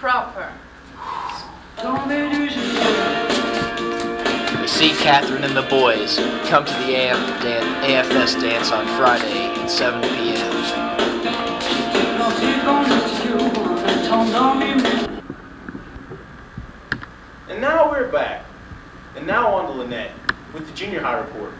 proper. We see Catherine and the boys come to the AFS dance on Friday at 7 p.m. And now we're back. And now on to Lynette with the junior high report.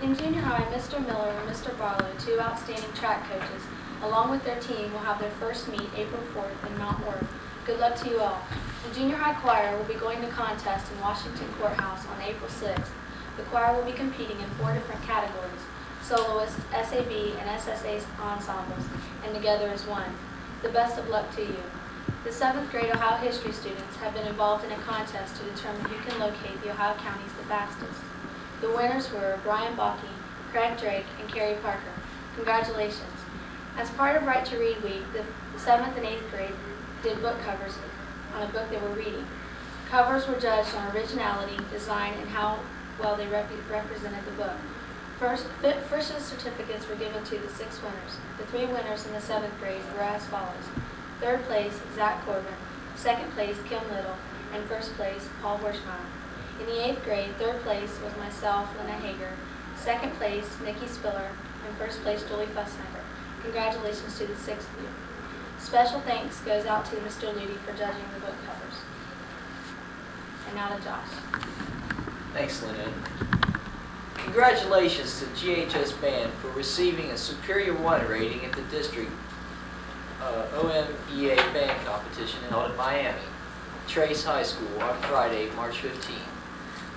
In junior high, Mr. Miller and Mr. Barlow, two outstanding track coaches, along with their team, will have their first meet April 4th in Mount Worth. Good luck to you all. The junior high choir will be going to contest in Washington Courthouse on April 6th. The choir will be competing in 4 different categories: soloist, SAB, and SSA ensembles, and together as one. The best of luck to you. The 7th grade Ohio history students have been involved in a contest to determine who can locate the Ohio counties the fastest. The winners were Brian Bakke, Craig Drake, and Carrie Parker. Congratulations. As part of Right to Read Week, the 7th and 8th grade did book covers on a book they were reading. Covers were judged on originality, design, and how well they represented the book. First certificates were given to the 6 winners. The 3 winners in the 7th grade were as follows: 3rd place, Zach Corbin; 2nd place, Kim Little; and 1st place, Paul Horschmeyer. In the 8th grade, 3rd place was myself, Lynette Hager; 2nd place, Nikki Spiller; and 1st place, Julie Fussniker. Congratulations to the 6th of you. Special thanks goes out to Mr. Ludy for judging the book covers. And now to Josh. Thanks, Lynette. Congratulations to GHS Band for receiving a Superior 1 rating at the district OMEA band competition held in Miami, Trace High School on Friday, March 15.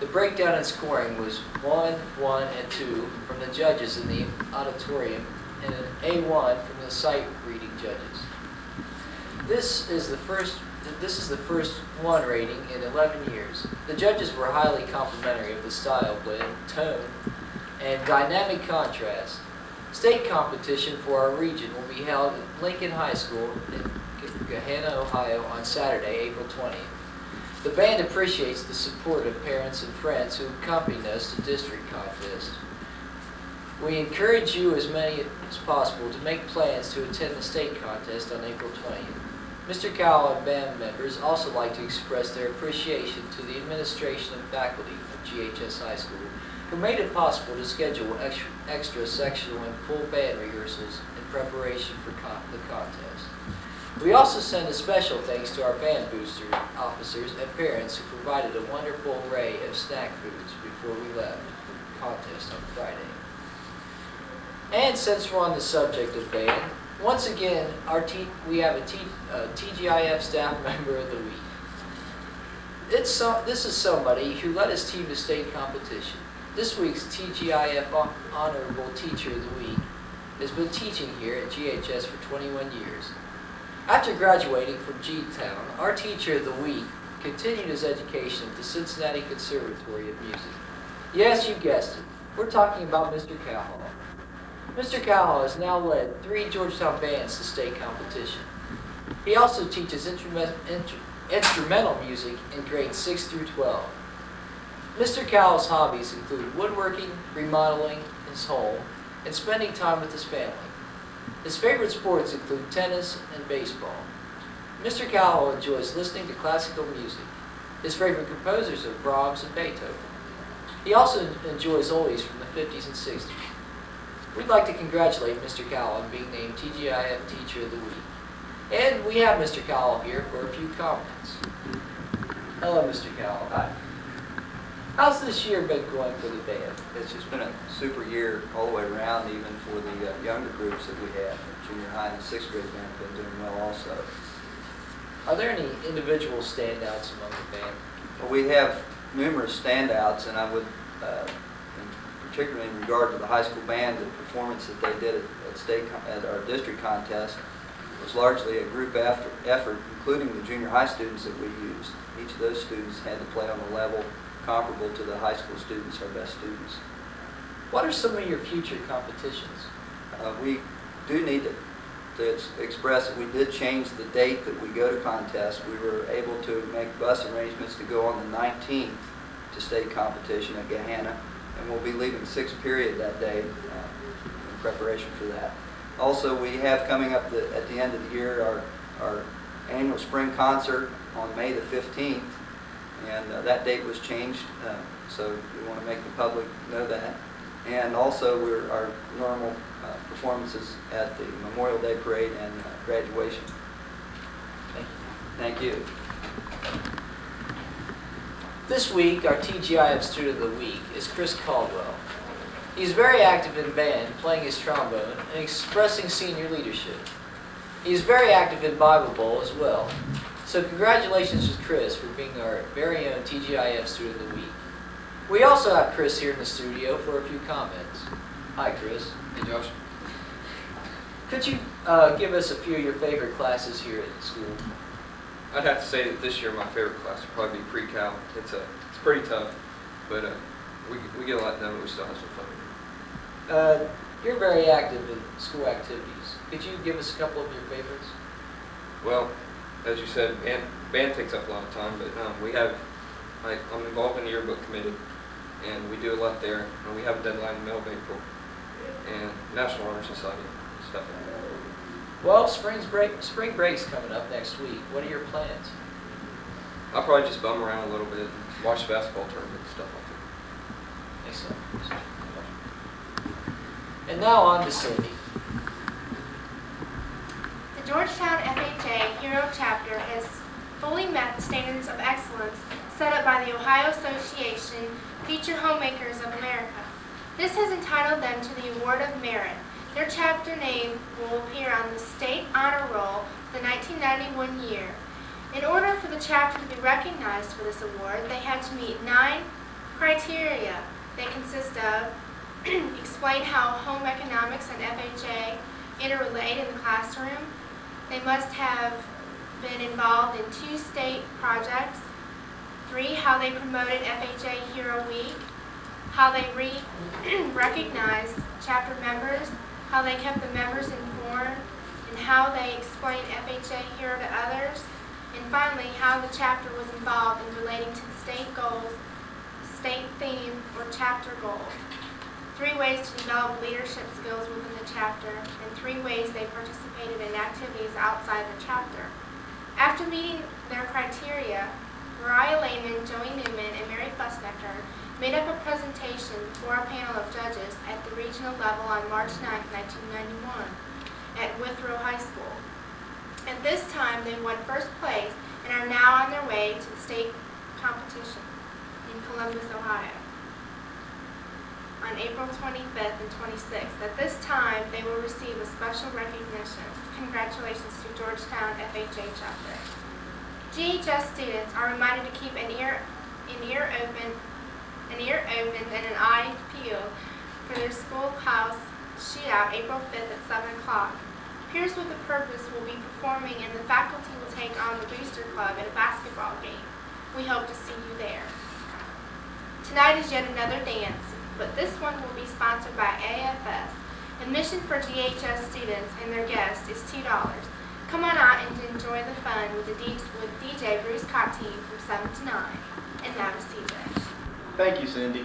The breakdown in scoring was 1, 1, and 2 from the judges in the auditorium and an A1 from the sight reading judges. This is the first 1 rating in 11 years. The judges were highly complimentary of the style blend, tone, and dynamic contrast. State competition for our region will be held at Lincoln High School in Georgetown, Ohio on Saturday, April 20th. The band appreciates the support of parents and friends who accompanied us to district contest. We encourage you as many as possible to make plans to attend the state contest on April 20th. Mr. Cowell and band members also like to express their appreciation to the administration and faculty of GHS High School who made it possible to schedule extra sectional and full band rehearsals in preparation for the contest. We also send a special thanks to our band booster officers and parents who provided a wonderful array of snack foods before we left the contest on Friday. And since we're on the subject of band, once again, we have a TGIF staff member of the week. This is somebody who led his team to state competition. This week's TGIF Honorable Teacher of the Week has been teaching here at GHS for 21 years. After graduating from Georgetown, our Teacher of the Week continued his education at the Cincinnati Conservatory of Music. Yes, you guessed it. We're talking about Mr. Cowell. Mr. Cowell has now led 3 Georgetown bands to state competition. He also teaches instrumental music in grades 6 through 12. Mr. Cowell's hobbies include woodworking, remodeling his home, and spending time with his family. His favorite sports include tennis and baseball. Mr. Cowell enjoys listening to classical music. His favorite composers are Prom and Beethoven. He also enjoys oldies from the 50s and 60s. We'd like to congratulate Mr. Cowell on being named TGIF Teacher of the Week. And we have Mr. Cowell here for a few comments. Hello, Mr. Cowell. Hi. How's this year been going for the band? It's just been a super year all the way around, even for the younger groups that we have. Junior high and the 6th grade band have been doing well also. Are there any individual standouts among the band? Well, we have numerous standouts, and I would, particularly in regard to the high school band, the performance that they did at our district contest was largely a group effort, including the junior high students that we used. Each of those students had to play on a level comparable to the high school students, our best students. What are some of your future competitions? We do need to express that we did change the date that we go to contest. We were able to make bus arrangements to go on the 19th to state competition at Gehanna, and we'll be leaving 6th period that day in preparation for that. Also, we have coming up at the end of the year our our annual spring concert on May the 15th, and that date was changed, so we want to make the public know that. And also our normal performances at the Memorial Day Parade and graduation. Thank you. Thank you. This week, our TGIF Student of the Week is Chris Caldwell. He's very active in band, playing his trombone and expressing senior leadership. He's very active in Bible Bowl as well. So congratulations to Chris for being our very own TGIF Student of the Week. We also have Chris here in the studio for a few comments. Hi, Chris. Hey, Josh. Could you give us a few of your favorite classes here at school? I'd have to say that this year my favorite class would probably be pre-cal. It's pretty tough, but we get a lot done, but we still have some fun. You're very active in school activities. Could you give us a couple of your favorites? Well, as you said, band takes up a lot of time, but I'm involved in the yearbook committee, and we do a lot there. And we have a deadline in the middle of April, and National Honor Society stuff like that. Well, spring break's coming up next week. What are your plans? I'll probably just bum around a little bit and watch the basketball tournament and stuff like that. Excellent. And now on to Cindy. The Georgetown FHA Hero Chapter has fully met the standards of excellence set up by the Ohio Association Future Homemakers of America. This has entitled them to the Award of Merit. Their chapter name will appear on the State Honor Roll for the 1991 year. In order for the chapter to be recognized for this award, they had to meet 9 criteria. They consist of explain how home economics and FHA interrelate in the classroom. They must have been involved in 2 state projects. 3, how they promoted FHA Hero Week. How they recognized chapter members. How they kept the members informed. And how they explained FHA Hero to others. And finally, how the chapter was involved in relating to the state goals, state theme, or chapter goals. 3 ways to develop leadership skills within the chapter, and 3 ways they participated in activities outside the chapter. After meeting their criteria, Mariah Lehman, Joey Newman, and Mary Fussnecker made up a presentation for a panel of judges at the regional level on March 9, 1991 at Withrow High School. At this time, they won first place and are now on their way to the state competition in Columbus, Ohio, on April 25th and 26th. At this time, they will receive a special recognition. Congratulations to Georgetown FHA chapter. GHS students are reminded to keep an ear open and an eye peeled for their schoolhouse shootout April 5th at 7 o'clock. Peers with a Purpose will be performing, and the faculty will take on the Booster Club at a basketball game. We hope to see you there. Tonight is yet another dance, but this one will be sponsored by AFS. Admission for GHS students and their guests is $2. Come on out and enjoy the fun with DJ Bruce Cottee from 7 to 9. And now to CJ. Thank you, Cindy.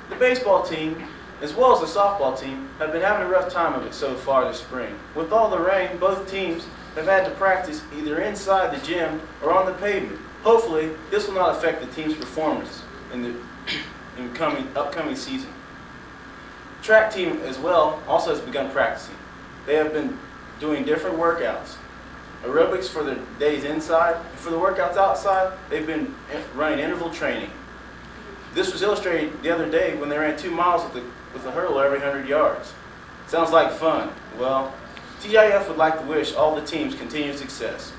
The baseball team, as well as the softball team, have been having a rough time of it so far this spring. With all the rain, both teams have had to practice either inside the gym or on the pavement. Hopefully, this will not affect the team's performance in the upcoming season. Track team as well also has begun practicing. They have been doing different workouts. Aerobics for the days inside, and for the workouts outside, they've been running interval training. This was illustrated the other day when they ran 2 miles with a hurdle every 100 yards. Sounds like fun. Well, TGIF would like to wish all the teams continued success.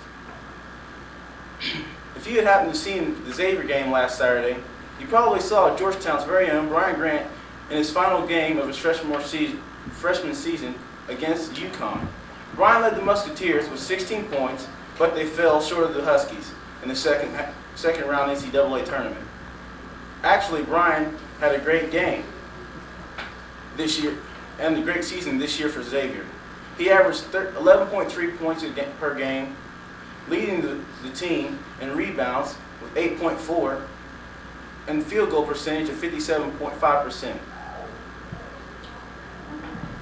If you had happened to see the Xavier game last Saturday, you probably saw Georgetown's very own Brian Grant in his final game of his freshman season against UConn. Brian led the Musketeers with 16 points, but they fell short of the Huskies in the second round NCAA tournament. Actually, Brian had a great game this year and a great season this year for Xavier. He averaged 11.3 points per game, leading the team in rebounds with 8.4 and field goal percentage of 57.5%.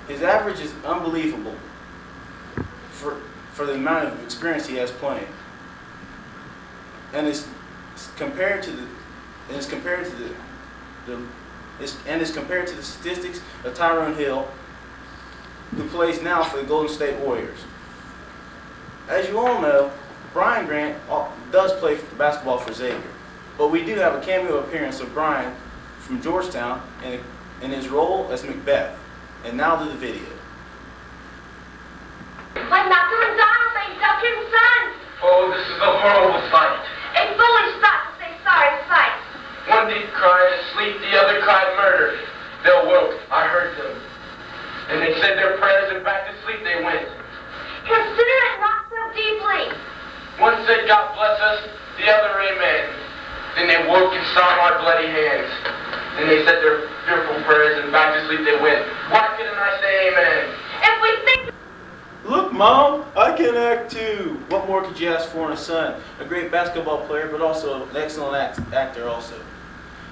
His average is unbelievable. for the amount of experience he has playing. And is compared to the statistics of Tyrone Hill, who plays now for the Golden State Warriors. As you all know, Brian Grant does play basketball for Xavier, but we do have a cameo appearance of Brian from Georgetown in his role as Macbeth. And now to the video. But Dr. McDonald, they ducked his son. Oh, this is a horrible sight. A foolish thought to say sorry to sight. One did cry asleep, the other cried murder. They awoke, I heard them. And they said their prayers and back to sleep they went. Consider it not so deeply. One said, God bless us, the other, amen. Then they woke and saw my bloody hands. Then they said their fearful prayers and back to sleep they went. Why couldn't I say amen? If we think... Look, Mom, I can act too. What more could you ask for in a son? A great basketball player, but also an excellent actor also.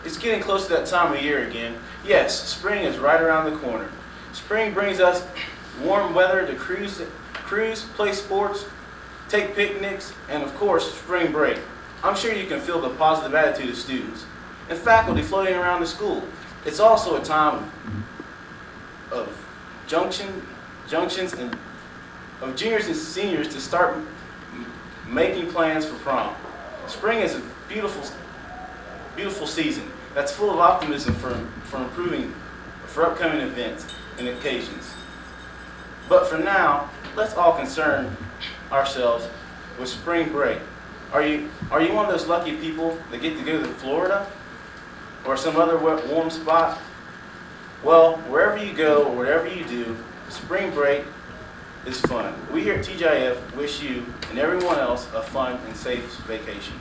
It's getting close to that time of year again. Yes, spring is right around the corner. Spring brings us warm weather to cruise, play sports, take picnics, and of course, spring break. I'm sure you can feel the positive attitude of students and faculty floating around the school. It's also a time of junctions and of juniors and seniors to start making plans for prom. Spring is a beautiful season that's full of optimism for upcoming events and occasions. But for now, let's all concern ourselves with spring break. Are you one of those lucky people that get to go to Florida or some other warm spot? Well, wherever you go or whatever you do, spring break is fun. We here at TGIF wish you and everyone else a fun and safe vacation.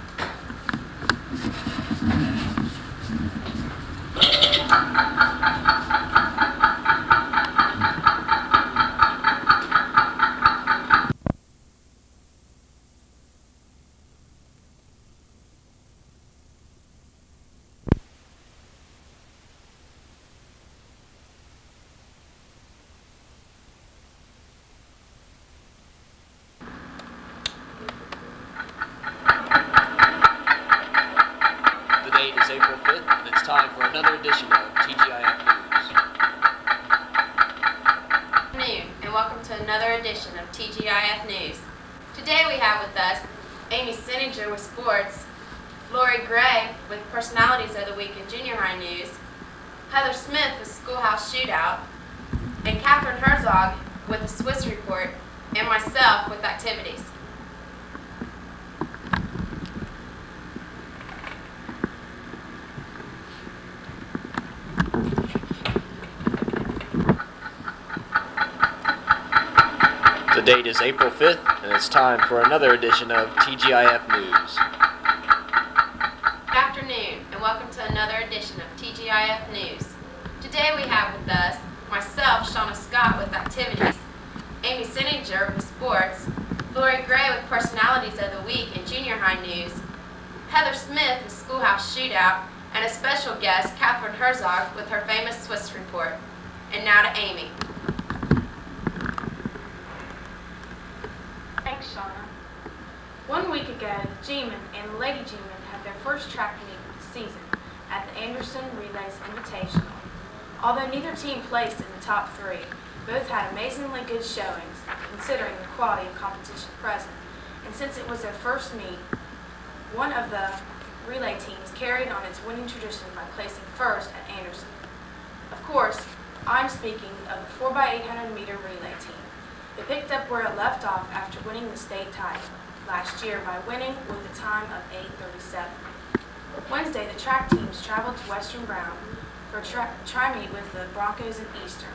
The date is April 5th, and it's time for another edition of TGIF News. Good afternoon, and welcome to another edition of TGIF News. Today we have with us Amy Sininger with sports, Lori Gray with personalities of the week in junior high news, Heather Smith with schoolhouse shootout, and Catherine Herzog with the Swiss report, and myself with activities. The date is April 5th, and it's time for another edition of TGIF News. Good afternoon, and welcome to another edition of TGIF News. Today we have with us myself, Shauna Scott, with activities, Amy Sininger with sports, Lori Gray with personalities of the week in junior high news, Heather Smith with schoolhouse shootout, and a special guest, Catherine Herzog, with her famous Swiss report. And now to Amy. Thanks, Shauna. 1 week ago, the G-men and the Lady G-men had their first track meet of the season at the Anderson Relays Invitational. Although neither team placed in the top three, both had amazingly good showings, considering the quality of competition present. And since it was their first meet, one of the relay teams carried on its winning tradition by placing first at Anderson. Of course, I'm speaking of the 4x800 meter relay team. It picked up where it left off after winning the state title last year by winning with a time of 8:37. Wednesday, the track teams traveled to Western Brown for a tri-meet with the Broncos and Eastern.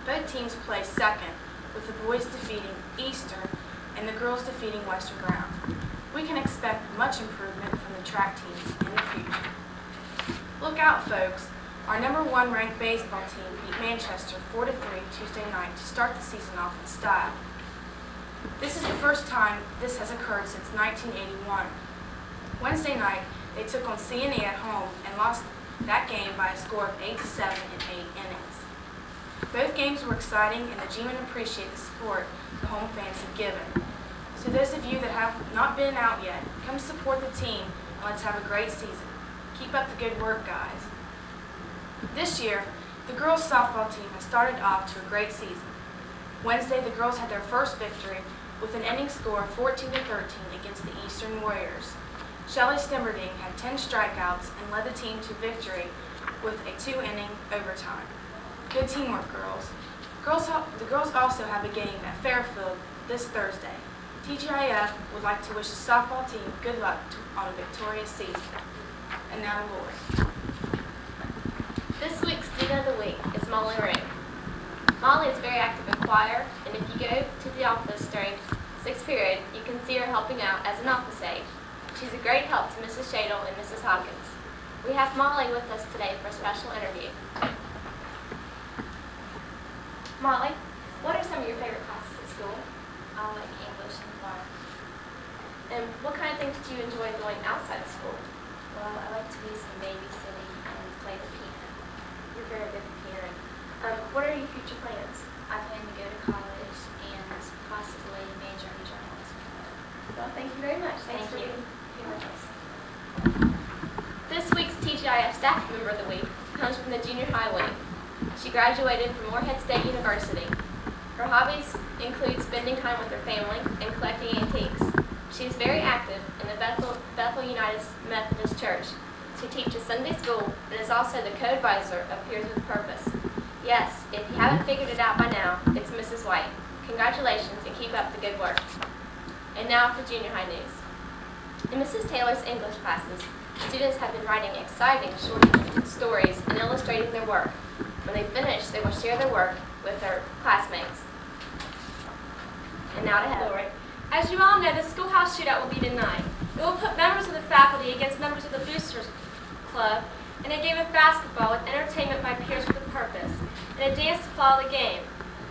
Both teams placed second, with the boys defeating Eastern and the girls defeating Western Brown. We can expect much improvement from the track teams in the future. Look out, folks. Our #1 ranked baseball team beat Manchester 4-3 Tuesday night to start the season off in style. This is the first time this has occurred since 1981. Wednesday night, they took on CNE at home and lost that game by a score of 8-7 in 8 innings. Both games were exciting, and the G-men appreciate the support the home fans have given. So those of you that have not been out yet, come support the team and let's have a great season. Keep up the good work, guys. This year, the girls softball team has started off to a great season. Wednesday, the girls had their first victory with an ending score of 14-13 against the Eastern Warriors. Shelley Stimberding had 10 strikeouts and led the team to victory with a 2-inning overtime. Good teamwork, girls. The girls also have a game at Fairfield this Thursday. TGIF would like to wish the softball team good luck on a victorious season. And now to Lori. This week's student of the week is Molly Ray. Molly is very active in choir, and if you go to the office during 6th period, you can see her helping out as an office aide. She's a great help to Mrs. Shadle and Mrs. Hawkins. We have Molly with us today for a special interview. Molly, what are some of your favorite classes at school? I like English and choir. And what kind of things do you enjoy doing outside of school? Well, I like to do some babysitting and play the piano. You're very good at piano. What are your future plans? I plan to go to college and possibly major in journalism. Well, thank you very much. Thanks Thank for you. being with us. This week's TGIF staff member of the week comes from the junior high wing. She graduated from Morehead State University. Her hobbies include spending time with her family and collecting antiques. She is very active in the Bethel United Methodist Church. She teaches Sunday school and is also the co-advisor of Peers with Purpose. Yes, if you haven't figured it out by now, it's Mrs. White. Congratulations and keep up the good work. And now for junior high news. In Mrs. Taylor's English classes, students have been writing exciting short stories and illustrating their work. When they finish, they will share their work with their classmates. And now to Heather. As you all know, the schoolhouse shootout will be tonight. It will put members of the faculty against members of the Boosters Club in a game of basketball with entertainment by Peers with a Purpose and a dance to follow the game.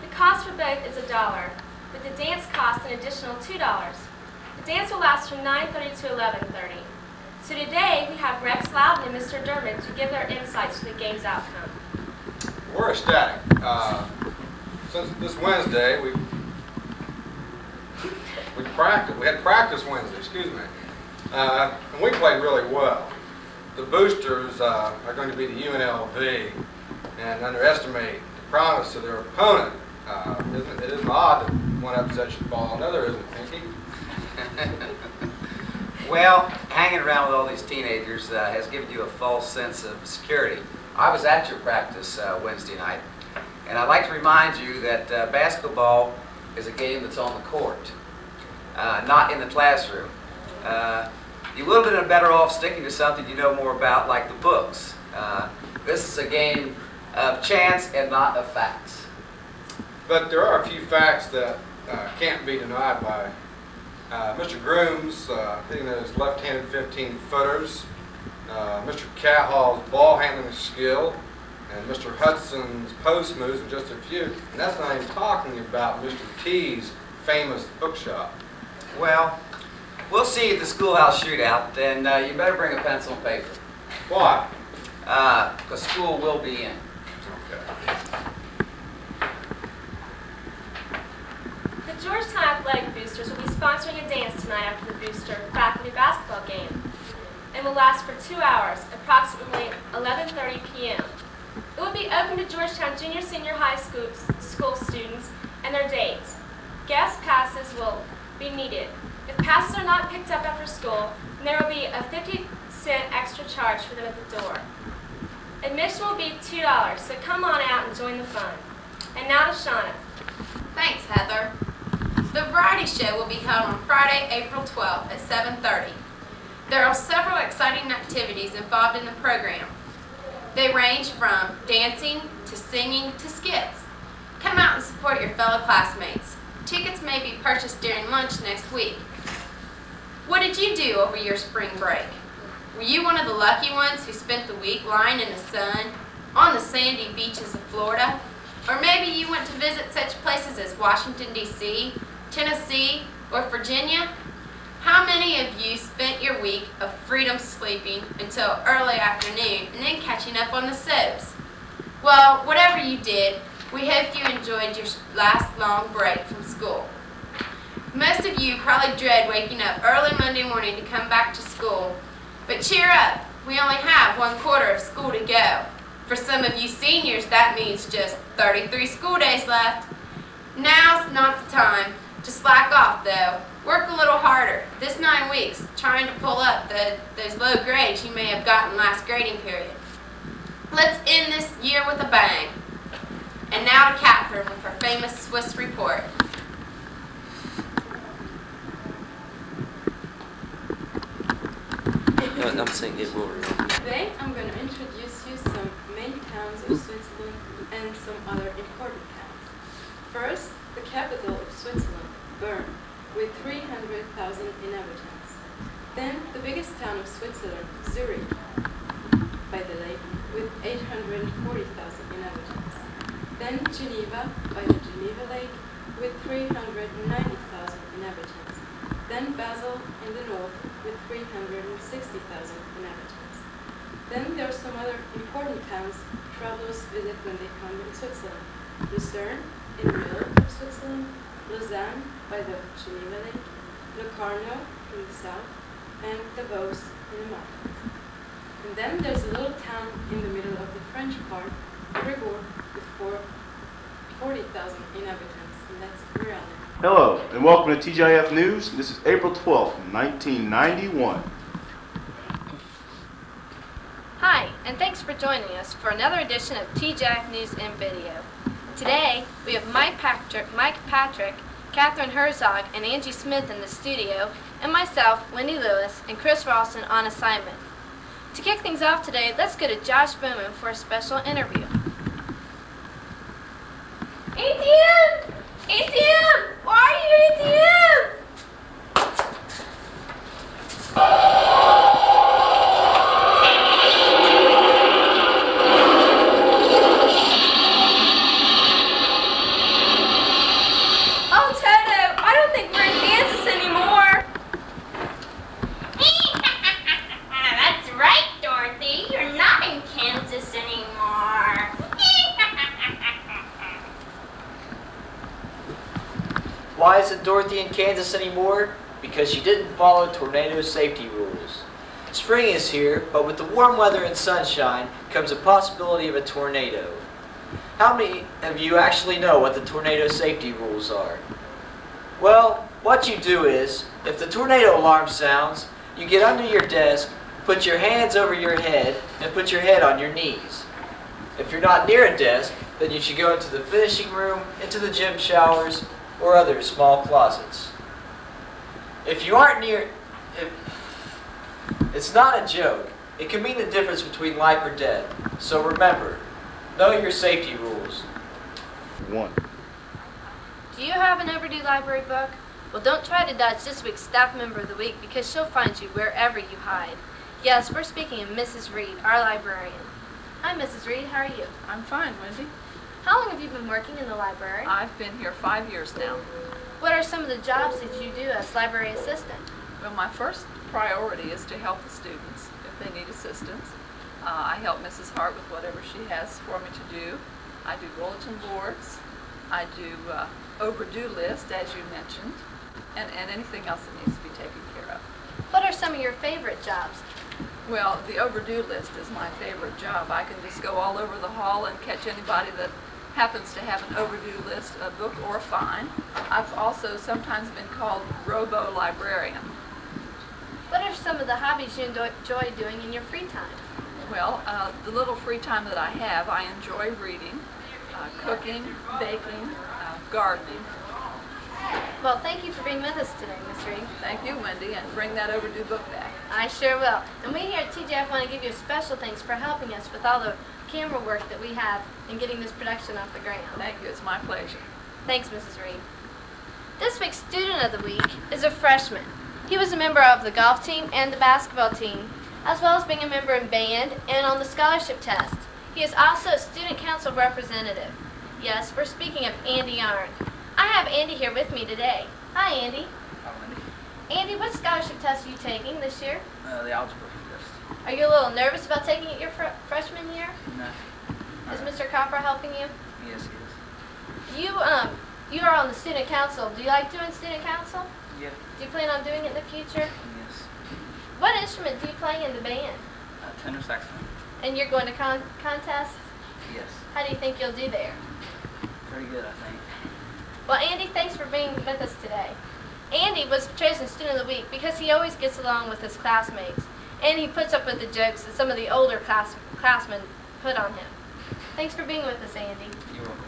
The cost for both is $1, but the dance costs an additional $2. The dance will last from 9:30 to 11:30. So today we have Rex Loudon and Mr. Dermott to give their insights to the game's outcome. We're ecstatic. Since this Wednesday, we had practice Wednesday, excuse me. And we played really well. The Boosters are going to be the UNLV and underestimate the prowess of their opponent. It isn't odd that one upset should fall another, isn't it, Pinky? Well, hanging around with all these teenagers has given you a false sense of security. I was at your practice Wednesday night, and I'd like to remind you that basketball is a game that's on the court, not in the classroom. You would have been better off sticking to something you know more about, like the books. This is a game of chance and not of facts. But there are a few facts that can't be denied by Mr. Groom's hitting those left-handed 15-footers, Mr. Cahall's ball handling skill, and Mr. Hudson's post moves, and just a few. And that's not even talking about Mr. T's famous bookshop. Well, we'll see you at the schoolhouse shootout, and you better bring a pencil and paper. Why? Because school will be in. Okay. The Georgetown Athletic Boosters will be sponsoring a dance tonight after the Booster faculty basketball game and will last for 2 hours, approximately 11:30 p.m. It will be open to Georgetown Junior Senior High School students and their dates. Guest passes will be needed. If passes are not picked up after school, then there will be a 50-cent extra charge for them at the door. Admission will be $2, so come on out and join the fun. And now to Shauna. Thanks, Heather. The variety show will be held on Friday, April 12th at 7:30. There are several exciting activities involved in the program. They range from dancing to singing to skits. Come out and support your fellow classmates. Tickets may be purchased during lunch next week. What did you do over your spring break? Were you one of the lucky ones who spent the week lying in the sun on the sandy beaches of Florida? Or maybe you went to visit such places as Washington, D.C., Tennessee, or Virginia? How many of you spent your week of freedom sleeping until early afternoon and then catching up on the soaps? Well, whatever you did, We hope you enjoyed your last long break from school. Most of you probably dread waking up early Monday morning to come back to school. But cheer up, we only have 1/4 of school to go. For some of you seniors, that means just 33 school days left. Now's not the time to slack off though. Work a little harder this 9 weeks, trying to pull up those low grades you may have gotten last grading period. Let's end this year with a bang. And now to Catherine with her famous Swiss report. I'm saying it will. Today I'm going to introduce you some main towns of Switzerland and some other important towns. First, the capital of Switzerland, Bern, with 300,000 inhabitants. Then the biggest town of Switzerland, Zurich, by the lake, with 840,000 inhabitants. Then Geneva, by the Geneva Lake, with 390,000 inhabitants. Then Basel in the north, with 360,000 inhabitants. Then there are some other important towns travelers visit when they come in Switzerland. Lucerne, in the middle of Switzerland, Lausanne, by the Geneva Lake, Locarno, in the south, and Davos, in the mountains. And then there's a little town in the middle of the French part, Fribourg, with 40,000 inhabitants, and that's where I live. Hello, and welcome to TGIF News. This is April 12th, 1991. Hi, and thanks for joining us for another edition of TGIF News in Video. Today, we have Mike Patrick, Catherine Herzog, and Angie Smith in the studio, and myself, Wendy Lewis, and Chris Ralston on assignment. To kick things off today, let's go to Josh Bowman for a special interview. ATM! ATM! Why are you ATM? Oh, Toto, I don't think we're in Kansas anymore. That's right, Dorothy. You're not in Kansas anymore. Why isn't Dorothy in Kansas anymore? Because she didn't follow tornado safety rules. Spring is here, but with the warm weather and sunshine comes a possibility of a tornado. How many of you actually know what the tornado safety rules are? Well, what you do is, if the tornado alarm sounds, you get under your desk, put your hands over your head, and put your head on your knees. If you're not near a desk, then you should go into the finishing room, into the gym showers, or other small closets. If you aren't near, it's not a joke. It can mean the difference between life or death. So remember, know your safety rules. 1. Do you have an overdue library book? Well, don't try to dodge this week's Staff Member of the Week because she'll find you wherever you hide. Yes, we're speaking of Mrs. Reed, our librarian. Hi, Mrs. Reed. How are you? I'm fine, Wendy. How long have you been working in the library? I've been here 5 years now. What are some of the jobs that you do as library assistant? Well, my first priority is to help the students if they need assistance. I help Mrs. Hart with whatever she has for me to do. I do bulletin boards. I do overdue list, as you mentioned, and anything else that needs to be taken care of. What are some of your favorite jobs? Well, the overdue list is my favorite job. I can just go all over the hall and catch anybody that happens to have an overdue list, a book or a fine. I've also sometimes been called robo-librarian. What are some of the hobbies you enjoy doing in your free time? Well, the little free time that I have, I enjoy reading, cooking, baking, gardening. Well, thank you for being with us today, Miss Reed. Thank you, Wendy, and bring that overdue book back. I sure will. And we here at TGIF want to give you a special thanks for helping us with all the camera work that we have in getting this production off the ground. Thank you. It's my pleasure. Thanks, Mrs. Reed. This week's Student of the Week is a freshman. He was a member of the golf team and the basketball team, as well as being a member in band and on the scholarship test. He is also a student council representative. Yes, we're speaking of Andy Yarn. I have Andy here with me today. Hi, Andy. Hi, Wendy. Andy, what scholarship test are you taking this year? The algebra test. Are you a little nervous about taking it your freshman year? No. Is Mr. Copper helping you? Yes, he is. You are on the student council. Do you like doing student council? Yeah. Do you plan on doing it in the future? Yes. What instrument do you play in the band? Tenor saxophone. And you're going to contests? Yes. How do you think you'll do there? Pretty good, I think. Well, Andy, thanks for being with us today. Andy was chosen Student of the Week because he always gets along with his classmates, and he puts up with the jokes that some of the older classmen put on him. Thanks for being with us, Andy. You're welcome.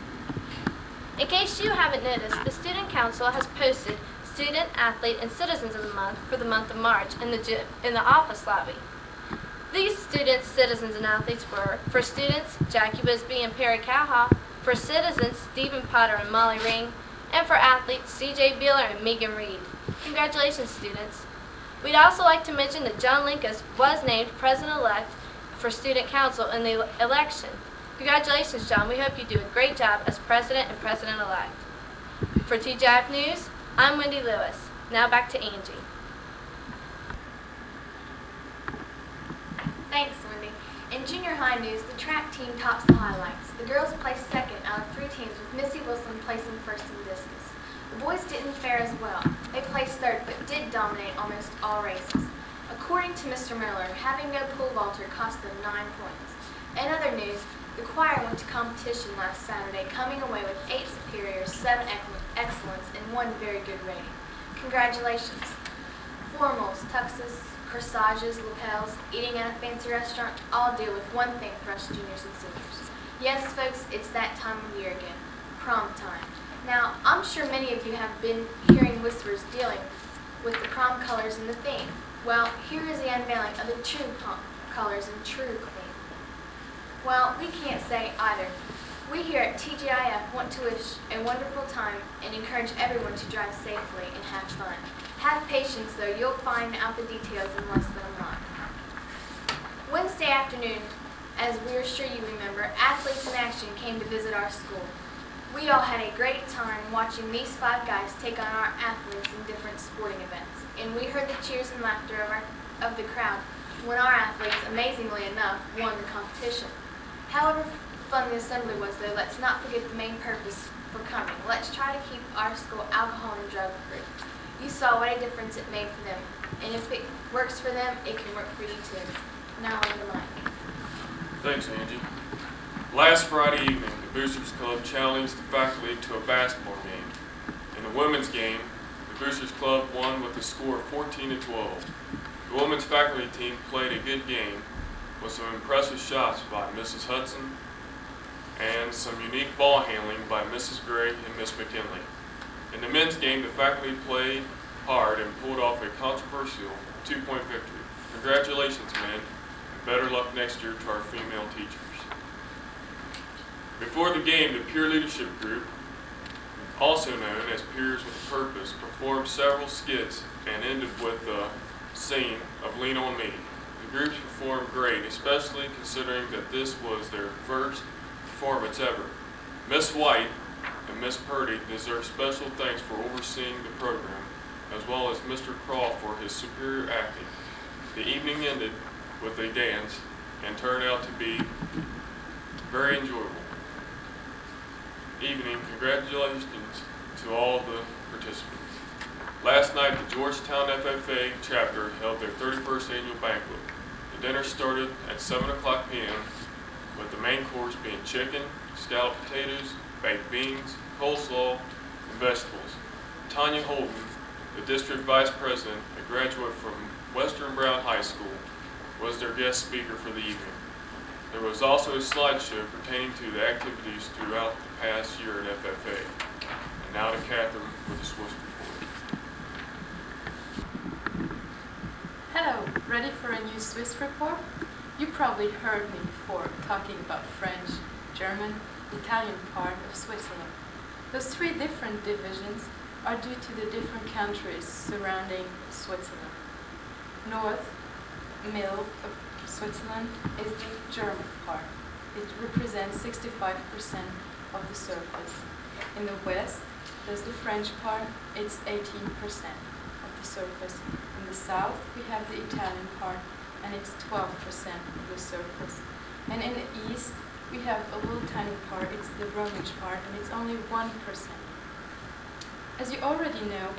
In case you haven't noticed, the Student Council has posted Student, Athlete, and Citizens of the Month for the month of March in the office lobby. These students, citizens, and athletes were, for students, Jackie Wisby and Perry Cowhoff, for citizens, Stephen Potter and Molly Ring, and for athletes, CJ Beeler and Megan Reed. Congratulations, students. We'd also like to mention that John Linkus was named President-elect for Student Council in the election. Congratulations, John. We hope you do a great job as President and President-elect. For TGIF News, I'm Wendy Lewis. Now back to Angie. Thanks, Wendy. In junior high news, the track team tops the highlights. The girls placed second out of 3 teams, with Missy Wilson placing first in discus. The boys didn't fare as well. They placed third, but did dominate almost all races. According to Mr. Miller, having no pole vaulter cost them 9 points. In other news, the choir went to competition last Saturday, coming away with 8 superiors, 7 excellence, and 1 very good rating. Congratulations. Formals, tuxes, corsages, lapels, eating at a fancy restaurant, all deal with one thing for us juniors and seniors. Yes, folks, it's that time of year again, prom time. Now, I'm sure many of you have been hearing whispers dealing with the prom colors and the theme. Well, here is the unveiling of the true prom colors and true theme. Well, we can't say either. We here at TGIF want to wish a wonderful time and encourage everyone to drive safely and have fun. Have patience, though. You'll find out the details in less than a month. Wednesday afternoon, as we're sure you remember, Athletes in Action came to visit our school. We all had a great time watching these 5 guys take on our athletes in different sporting events. And we heard the cheers and laughter of the crowd when our athletes, amazingly enough, won the competition. However fun the assembly was, though, let's not forget the main purpose for coming. Let's try to keep our school alcohol and drug free. You saw what a difference it made for them. And if it works for them, it can work for you too. Now on the mic. Thanks, Angie. Last Friday evening, the Boosters Club challenged the faculty to a basketball game. In the women's game, the Boosters Club won with a score of 14-12. The women's faculty team played a good game with some impressive shots by Mrs. Hudson and some unique ball handling by Mrs. Gray and Miss McKinley. In the men's game, the faculty played hard and pulled off a controversial 2-point victory. Congratulations, men, and better luck next year to our female teachers. Before the game, the Peer Leadership Group, also known as Peers with a Purpose, performed several skits and ended with the scene of Lean on Me. The groups performed great, especially considering that this was their first performance ever. Miss White and Miss Purdy deserve special thanks for overseeing the program, as well as Mr. Croft for his superior acting. The evening ended with a dance and turned out to be very enjoyable. Evening, congratulations to all the participants. Last night, the Georgetown FFA chapter held their 31st annual banquet. The dinner started at 7 o'clock p.m. with the main course being chicken, scalloped potatoes, baked beans, coleslaw, and vegetables. Tanya Holden, the district vice president, a graduate from Western Brown High School, was their guest speaker for the evening. There was also a slideshow pertaining to the activities throughout the past year at FFA. And now to Catherine with the Swiss report. Hello, ready for a new Swiss report? You probably heard me before talking about French, German, Italian part of Switzerland. Those 3 different divisions are due to the different countries surrounding Switzerland. North, middle of Switzerland is the German part. It represents 65% of the surface. In the west, there's the French part. It's 18% of the surface. In the south, we have the Italian part, and it's 12% of the surface. And in the east, we have a little tiny part, it's the rummage part, and it's only 1%. As you already know,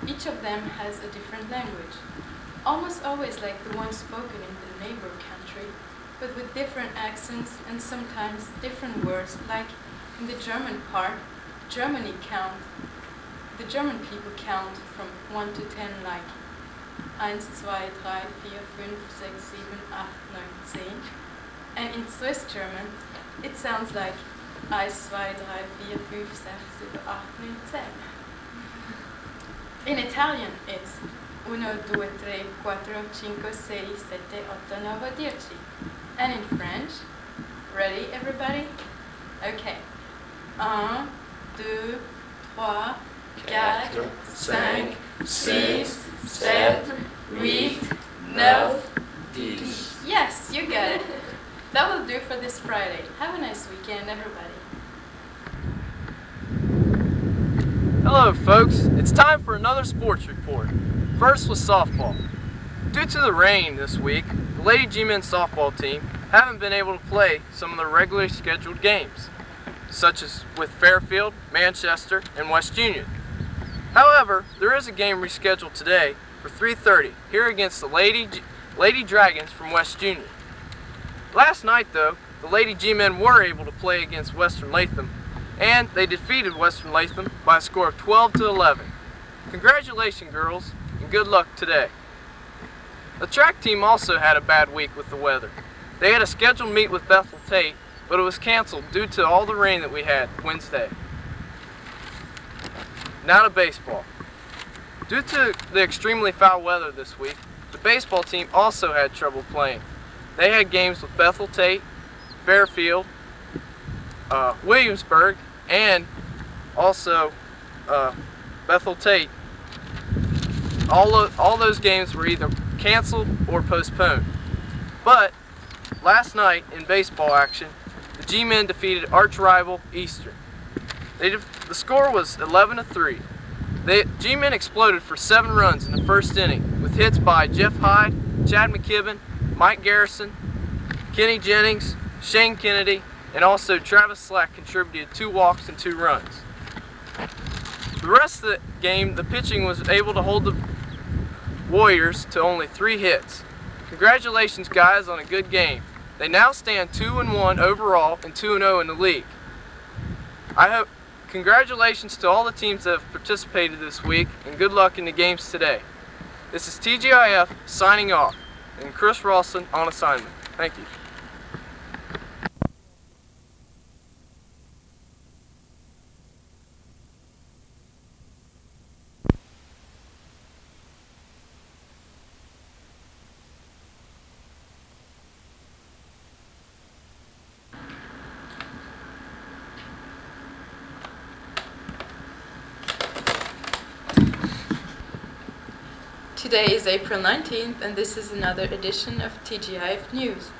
each of them has a different language, almost always like the one spoken in the neighbor country, but with different accents and sometimes different words, like in the German part, the German people count from 1 to 10 like 1, 2, 3, 4, 5, 6, 7, 8, 9, 10. And in Swiss German, it sounds like 1, 2, 3, 4, 5, 6, 7, 8, 9, 10. In Italian, it's 1, 2, 3, 4, 5, 6, 7, 8, 9, 10. And in French, ready everybody? Okay. 1, 2, 3, 4, 5, 6, 7, 8, 9, 10. Yes, you got it. That will do for this Friday. Have a nice weekend, everybody. Hello folks, it's time for another sports report. First was softball. Due to the rain this week, the Lady G-Men softball team haven't been able to play some of their regularly scheduled games, such as with Fairfield, Manchester, and West Union. However, there is a game rescheduled today for 3:30 here against the Lady Dragons from West Union. Last night though, the Lady G-Men were able to play against Western Latham, and they defeated Western Latham by a score of 12-11. Congratulations girls, and good luck today. The track team also had a bad week with the weather. They had a scheduled meet with Bethel Tate, but it was canceled due to all the rain that we had Wednesday. Now to baseball. Due to the extremely foul weather this week, the baseball team also had trouble playing. They had games with Bethel Tate, Fairfield, Williamsburg, and also Bethel Tate. All those games were either canceled or postponed. But last night in baseball action, the G-Men defeated arch rival Eastern. The score was 11-3. The G-Men exploded for 7 runs in the first inning with hits by Jeff Hyde, Chad McKibben, Mike Garrison, Kenny Jennings, Shane Kennedy, and also Travis Slack contributed 2 walks and 2 runs. The rest of the game, the pitching was able to hold the Warriors to only 3 hits. Congratulations guys on a good game. They now stand 2-1 overall and 2-0 in the league. Congratulations to all the teams that have participated this week, and good luck in the games today. This is TGIF signing off, and Chris Ralston on assignment. Thank you. Today is April 19th, and this is another edition of TGIF News.